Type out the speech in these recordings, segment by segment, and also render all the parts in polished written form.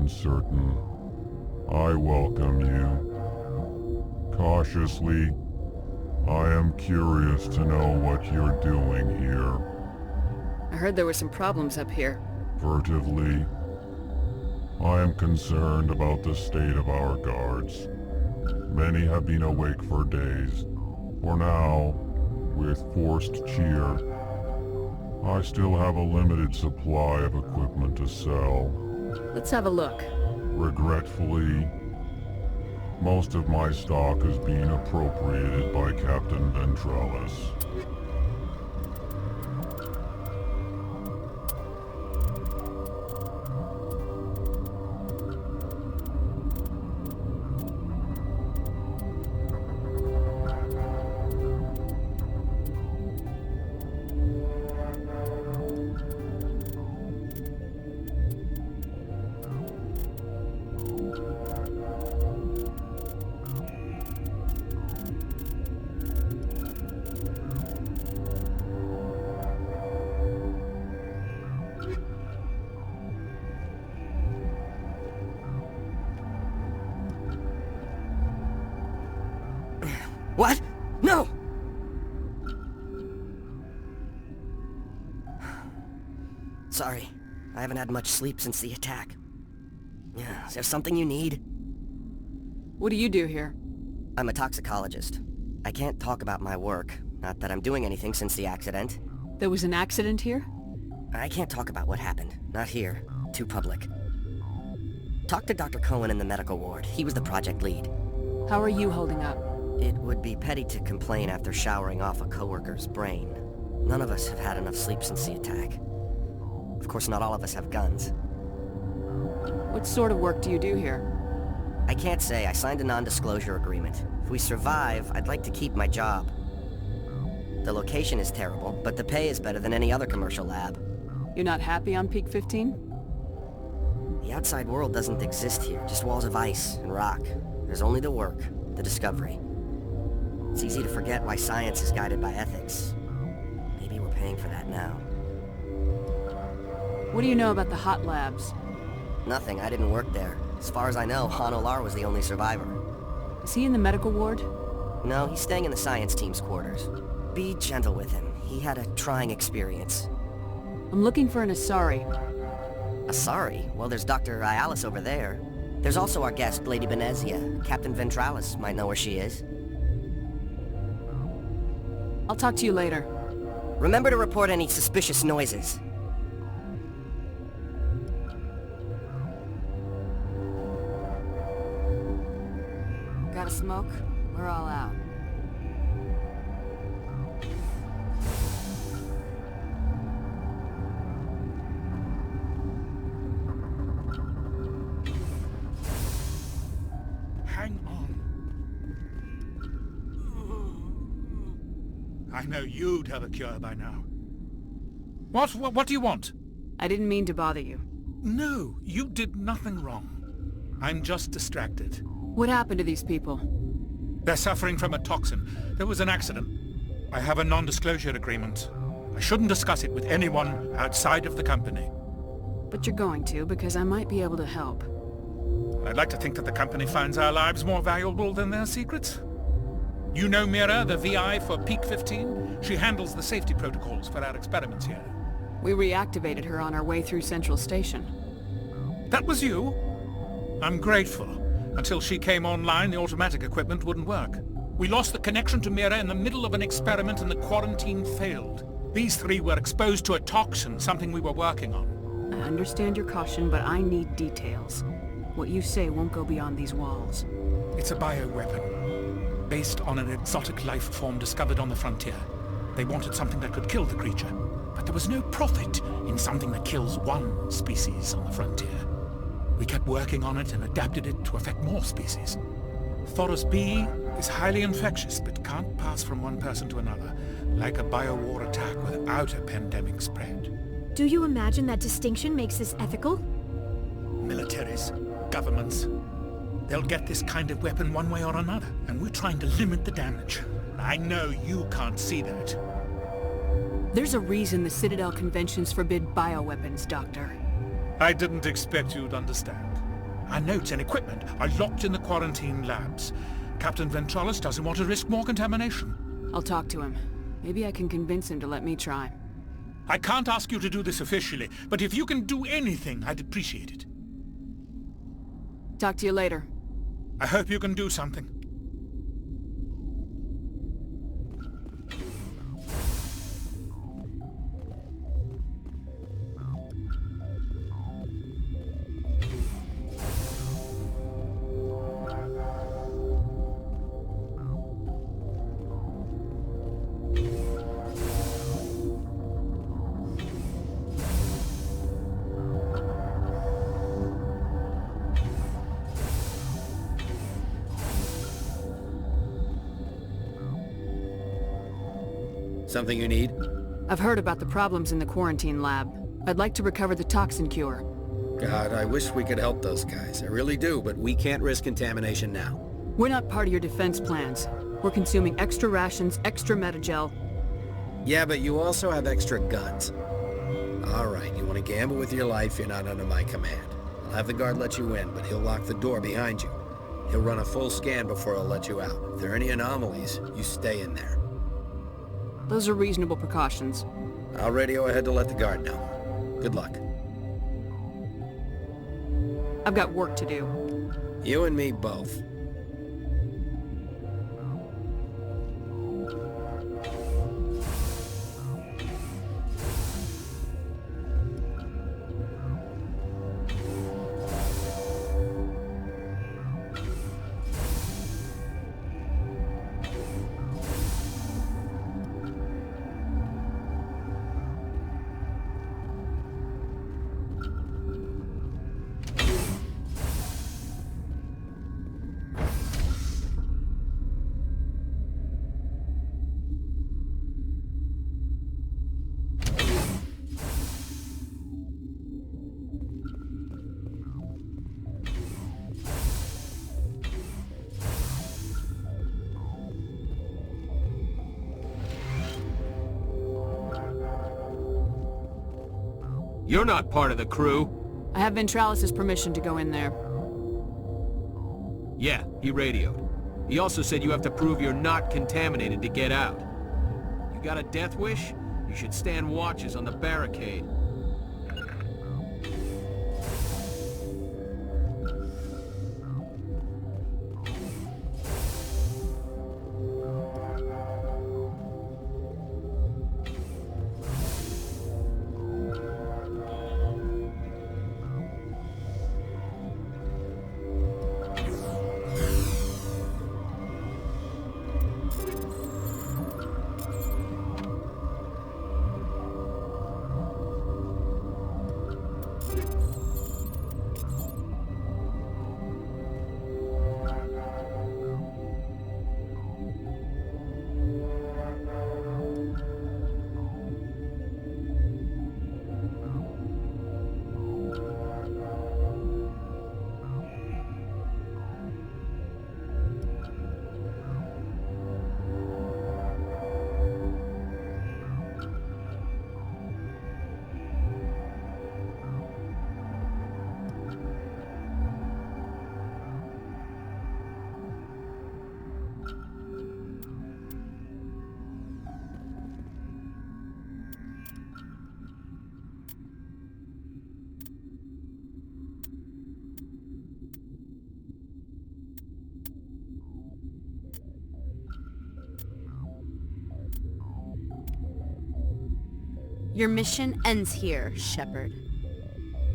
uncertain. I welcome you. Cautiously, I am curious to know what you're doing here. I heard there were some problems up here. Furtively, I am concerned about the state of our guards. Many have been awake for days. For now, with forced cheer, I still have a limited supply of equipment to sell. Let's have a look. Regretfully, most of my stock is being appropriated by Captain Ventralis. What? No! Sorry, I haven't had much sleep since the attack. Is there something you need? What do you do here? I'm a toxicologist. I can't talk about my work, not that I'm doing anything since the accident. There was an accident here? I can't talk about what happened, not here, too public. Talk to Dr. Cohen in the medical ward. He was the project lead. How are you holding up? It would be petty to complain after showering off a coworker's brain. None of us have had enough sleep since the attack. Of course, not all of us have guns. What sort of work do you do here? I can't say. I signed a non-disclosure agreement. If we survive, I'd like to keep my job. The location is terrible, but the pay is better than any other commercial lab. You're not happy on Peak 15? The outside world doesn't exist here, just walls of ice and rock. There's only the work, the discovery. It's easy to forget why science is guided by ethics. Maybe we're paying for that now. What do you know about the hot labs? Nothing, I didn't work there. As far as I know, Han Olar was the only survivor. Is he in the medical ward? No, he's staying in the science team's quarters. Be gentle with him. He had a trying experience. I'm looking for an Asari. Asari? Well, there's Dr. Ayalis over there. There's also our guest, Lady Benezia. Captain Ventralis might know where she is. I'll talk to you later. Remember to report any suspicious noises. Got a smoke? We're all out. Hang on. I know you'd have a cure by now. What do you want? I didn't mean to bother you. No, you did nothing wrong. I'm just distracted. What happened to these people? They're suffering from a toxin. There was an accident. I have a non-disclosure agreement. I shouldn't discuss it with anyone outside of the company. But you're going to, because I might be able to help. I'd like to think that the company finds our lives more valuable than their secrets. You know Mira, the VI for Peak 15? She handles the safety protocols for our experiments here. We reactivated her on our way through Central Station. That was you? I'm grateful. Until she came online, the automatic equipment wouldn't work. We lost the connection to Mira in the middle of an experiment and the quarantine failed. These three were exposed to a toxin, something we were working on. I understand your caution, but I need details. What you say won't go beyond these walls. It's a bioweapon, based on an exotic life form discovered on the frontier. They wanted something that could kill the creature, but there was no profit in something that kills one species on the frontier. We kept working on it and adapted it to affect more species. Thoros B is highly infectious, but can't pass from one person to another, like a biowar attack without a pandemic spread. Do you imagine that distinction makes this ethical? Militaries, governments, they'll get this kind of weapon one way or another, and we're trying to limit the damage. I know you can't see that. There's a reason the Citadel conventions forbid bioweapons, Doctor. I didn't expect you'd understand. Our notes and equipment are locked in the quarantine labs. Captain Ventralis doesn't want to risk more contamination. I'll talk to him. Maybe I can convince him to let me try. I can't ask you to do this officially, but if you can do anything, I'd appreciate it. Talk to you later. I hope you can do something. Something you need? I've heard about the problems in the quarantine lab. I'd like to recover the toxin cure. God, I wish we could help those guys. I really do, but we can't risk contamination now. We're not part of your defense plans. We're consuming extra rations, extra Metagel. Yeah, but you also have extra guns. All right, you want to gamble with your life, you're not under my command. I'll have the guard let you in, but he'll lock the door behind you. He'll run a full scan before he'll let you out. If there are any anomalies, you stay in there. Those are reasonable precautions. I'll radio ahead to let the guard know. Good luck. I've got work to do. You and me both. You're not part of the crew. I have Ventralis' permission to go in there. Yeah, he radioed. He also said you have to prove you're not contaminated to get out. You got a death wish? You should stand watches on the barricade. Your mission ends here, Shepard.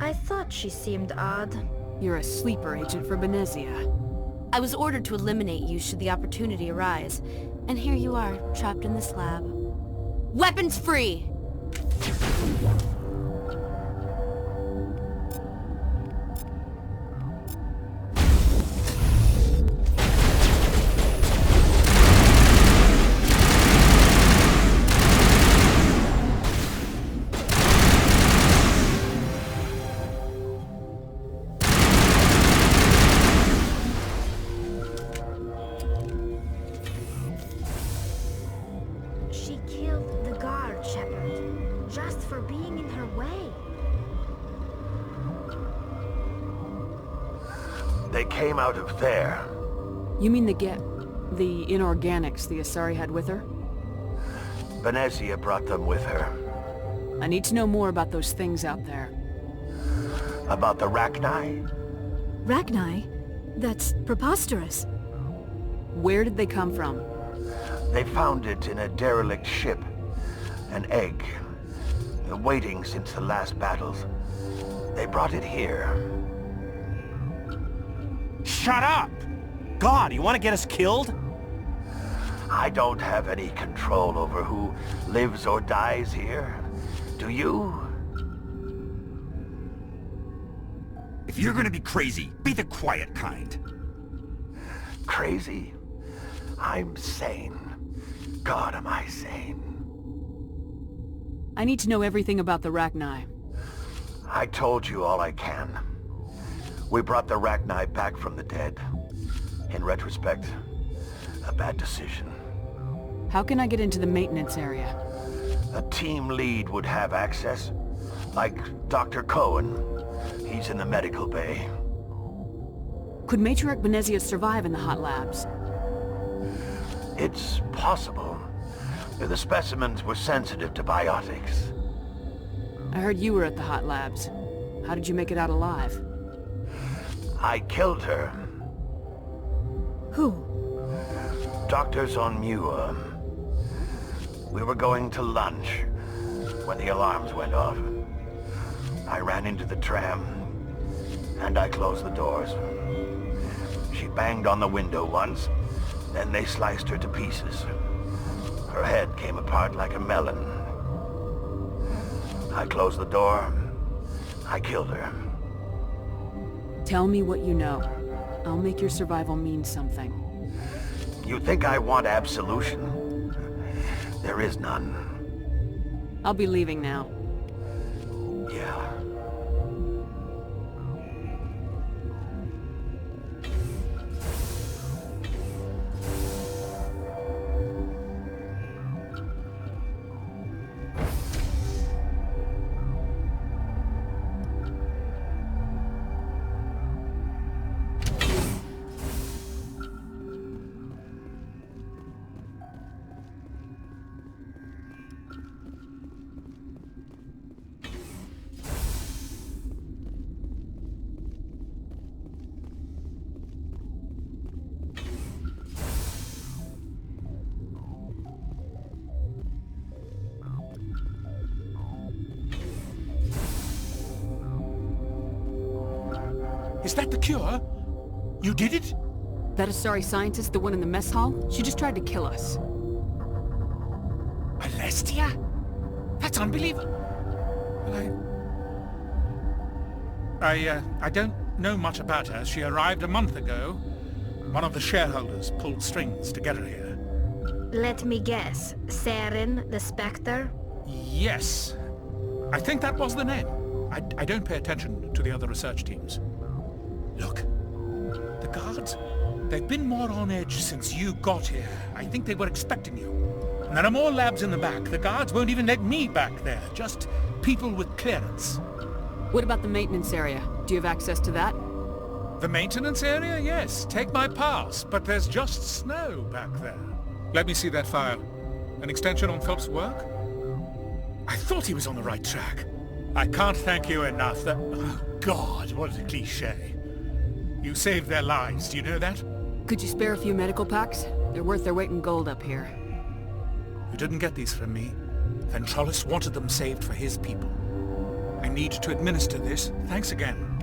I thought she seemed odd. You're a sleeper agent for Benezia. I was ordered to eliminate you should the opportunity arise, and here you are, trapped in this lab. Weapons free! She killed the guard, Shepard, just for being in her way. They came out of there. You mean the inorganics the Asari had with her? Venezia brought them with her. I need to know more about those things out there. About the Rachni? Rachni? That's preposterous. Where did they come from? They found it in a derelict ship. An egg. Waiting since the last battles. They brought it here. Shut up! God, you want to get us killed? I don't have any control over who lives or dies here. Do you? If you're gonna be crazy, be the quiet kind. Crazy? I'm sane. God, am I sane. I need to know everything about the Rachni. I told you all I can. We brought the Rachni back from the dead. In retrospect, a bad decision. How can I get into the maintenance area? A team lead would have access. Like Dr. Cohen. He's in the medical bay. Could Matriarch Venezia survive in the hot labs? It's possible. The specimens were sensitive to biotics. I heard you were at the hot labs. How did you make it out alive? I killed her. Who? Doctors on Muir. We were going to lunch when the alarms went off. I ran into the tram, and I closed the doors. She banged on the window once, then they sliced her to pieces. Her head came apart like a melon. I closed the door. I killed her. Tell me what you know. I'll make your survival mean something. You think I want absolution? There is none. I'll be leaving now. Yeah. Is that the cure? You did it? That Asari scientist, the one in the mess hall? She just tried to kill us. Alestia? That's unbelievable. Well, I don't know much about her. She arrived a month ago. One of the shareholders pulled strings to get her here. Let me guess. Saren, the Spectre? Yes. I think that was the name. I don't pay attention to the other research teams. Look, the guards, they've been more on edge since you got here. I think they were expecting you. And there are more labs in the back. The guards won't even let me back there. Just people with clearance. What about the maintenance area? Do you have access to that? The maintenance area? Yes. Take my pass. But there's just snow back there. Let me see that file. An extension on Phelps' work? I thought he was on the right track. I can't thank you enough. That... Oh, God, what a cliché. You saved their lives, do you know that? Could you spare a few medical packs? They're worth their weight in gold up here. You didn't get these from me. Ventrollis wanted them saved for his people. I need to administer this. Thanks again.